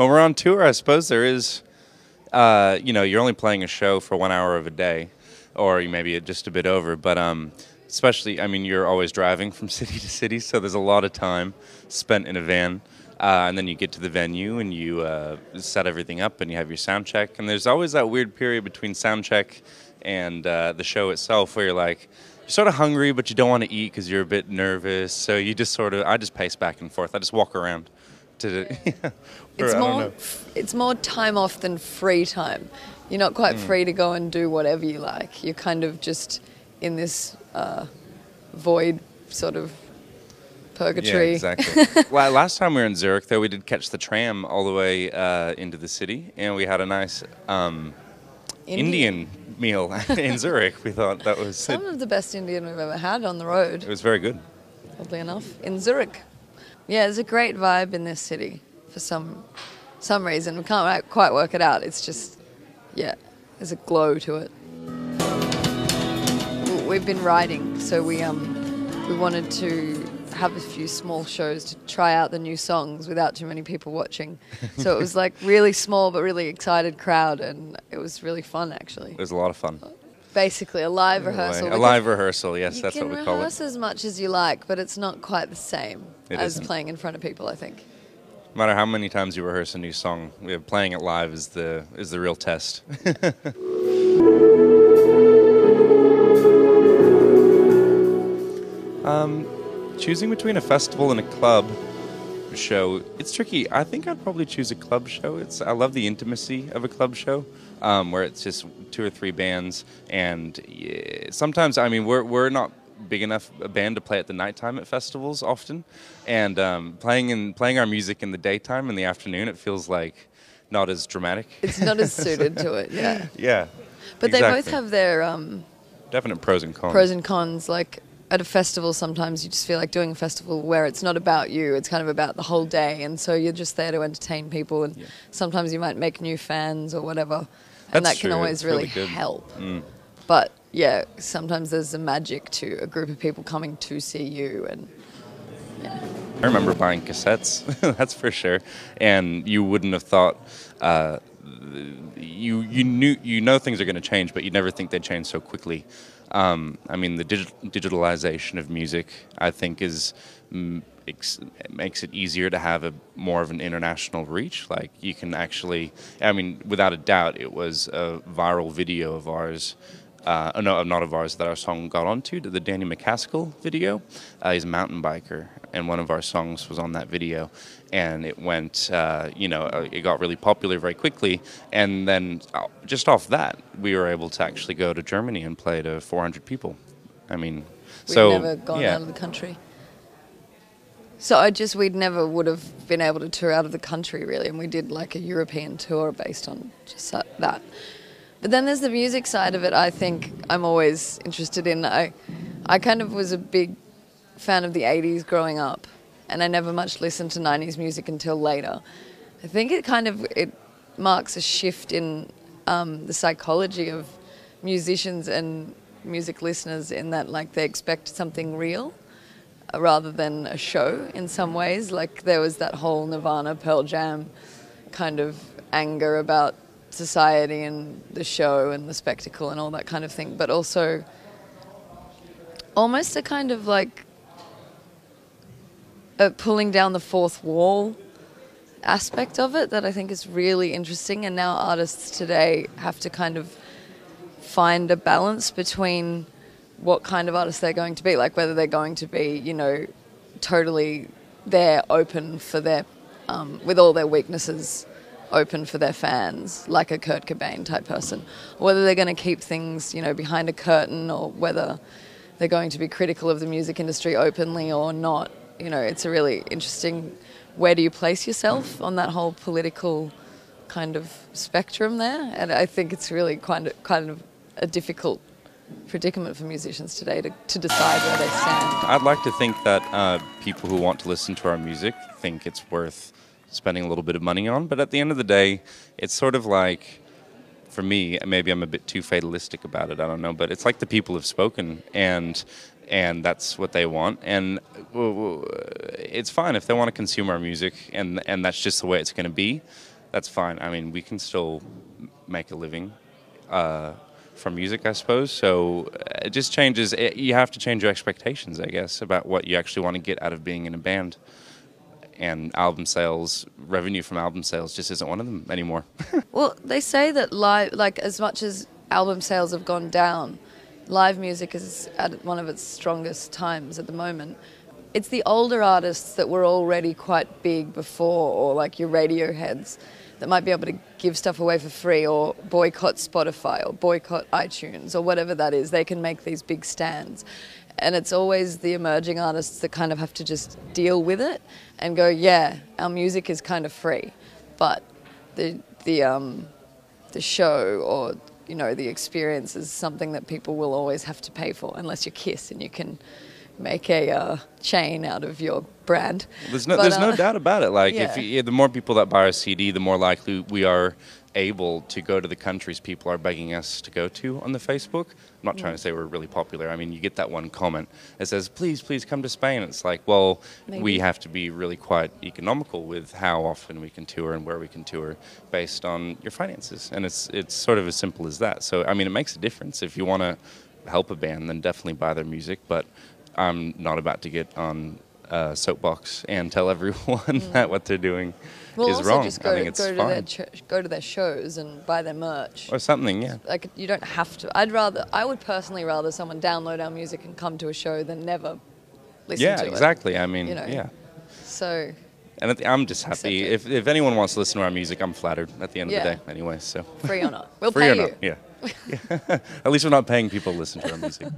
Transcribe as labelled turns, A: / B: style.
A: When we're on tour, I suppose there is, you're only playing a show for 1 hour of a day, or maybe just a bit over, but especially, I mean, you're always driving from city to city, so there's a lot of time spent in a van. And then you get to the venue and you set everything up and you have your sound check. And there's always that weird period between sound check and the show itself where you're sort of hungry, but you don't want to eat because you're a bit nervous. So you just I just pace back and forth. I just walk around.
B: It's more time off than free time. You're not quite free to go and do whatever you like. You're kind of just in this void sort of purgatory.
A: Yeah, exactly. Well, last time we were in Zurich, though, we did catch the tram all the way into the city, and we had a nice Indian meal in Zurich. We thought that was
B: some of the best Indian we've ever had on the road.
A: It was very good.
B: Oddly enough, in Zurich. Yeah, there's a great vibe in this city for some reason. We can't quite work it out. It's just, yeah, there's a glow to it. We've been writing, so we wanted to have a few small shows to try out the new songs without too many people watching. So it was like really small but really excited crowd, and it was really fun actually.
A: It was a lot of fun.
B: Basically a live rehearsal.
A: A live rehearsal, yes, that's what we call it.
B: You can rehearse as much as you like, but it's not quite the same as playing in front of people, I think.
A: No matter how many times you rehearse a new song, playing it live is the real test. Choosing between a festival and a club show, it's tricky. I think I'd probably choose a club show. I love the intimacy of a club show, where it's just 2 or 3 bands, and sometimes, I mean, we're not big enough a band to play at the nighttime at festivals often, and playing our music in the daytime, in the afternoon, it feels like not as dramatic.
B: It's not as suited to it, yeah.
A: Yeah.
B: But
A: exactly.
B: They both have their
A: definite pros and cons.
B: Pros and cons, like at a festival, sometimes you just feel like doing a festival where it's not about you, it's kind of about the whole day, and so you're just there to entertain people, and sometimes you might make new fans or whatever, and that can always really help. But yeah, sometimes there's a magic to a group of people coming to see you, and yeah.
A: I remember buying cassettes, that's for sure, and you wouldn't have thought, you know things are going to change, but you never think they'd change so quickly. I mean, the digitalization of music, I think, makes it easier to have more of an international reach. Like, you can actually, I mean, without a doubt, it was a viral video of ours. No, not of ours, that our song got onto, the Danny McCaskill video. He's a mountain biker, and one of our songs was on that video. And it went, it got really popular very quickly. And then just off that, we were able to actually go to Germany and play to 400 people. I mean,
B: We'd never gone out of the country. So we'd never would have been able to tour out of the country, really. And we did like a European tour based on just that. But then there's the music side of it, I think I'm always interested in. I kind of was a big fan of the 80s growing up, and I never much listened to 90s music until later. I think it marks a shift in the psychology of musicians and music listeners, in that like they expect something real rather than a show in some ways. Like there was that whole Nirvana, Pearl Jam kind of anger about society and the show and the spectacle and all that kind of thing, but also almost a kind of like a pulling down the fourth wall aspect of it that I think is really interesting. And now artists today have to kind of find a balance between what kind of artist they're going to be, like whether they're going to be, totally there, open for their with all their weaknesses, open for their fans, like a Kurt Cobain type person, or whether they're going to keep things, behind a curtain, or whether they're going to be critical of the music industry openly or not. It's a really interesting, where do you place yourself on that whole political kind of spectrum there? And I think it's really kind of a difficult predicament for musicians today to decide where they stand.
A: I'd like to think that people who want to listen to our music think it's worth spending a little bit of money on, but at the end of the day, it's sort of like, for me, maybe I'm a bit too fatalistic about it, I don't know, but it's like the people have spoken, and and that's what they want. And it's fine if they want to consume our music, and that's just the way it's going to be. That's fine. I mean, we can still make a living from music, I suppose. So it just changes. You have to change your expectations, I guess, about what you actually want to get out of being in a band. And album sales, revenue from album sales just isn't one of them anymore.
B: Well, they say that live, like as much as album sales have gone down, live music is at one of its strongest times at the moment. It's the older artists that were already quite big before, or like your Radioheads, that might be able to give stuff away for free or boycott Spotify or boycott iTunes or whatever that is. They can make these big stands. And it's always the emerging artists that kind of have to just deal with it and go, yeah, our music is kind of free, but the show or, you know, the experience is something that people will always have to pay for, unless you're Kiss and you can make a chain out of your brand.
A: There's no doubt about it. Like,
B: yeah.
A: the more people that buy our CD, the more likely we are able to go to the countries people are begging us to go to on the Facebook. I'm not trying to say we're really popular. I mean, you get that one comment that says, please come to Spain. It's like, well,
B: Maybe.
A: We have to be really quite economical with how often we can tour and where we can tour based on your finances. And it's sort of as simple as that. So, I mean, it makes a difference. If you want to help a band, then definitely buy their music. But I'm not about to get on soapbox and tell everyone that what they're doing is wrong.
B: Just
A: I think it's fine.
B: go to their shows and buy their merch
A: Or something, yeah.
B: Like, you don't have to. I would personally rather someone download our music and come to a show than never listen to it.
A: Yeah, exactly. I mean,
B: You know.
A: yeah.
B: So,
A: And I'm just happy. If anyone wants to listen to our music, I'm flattered at the end of the
B: Yeah.
A: day anyway. So
B: free or not, we'll
A: free
B: pay
A: or
B: you.
A: not, yeah. At least we're not paying people to listen to our music.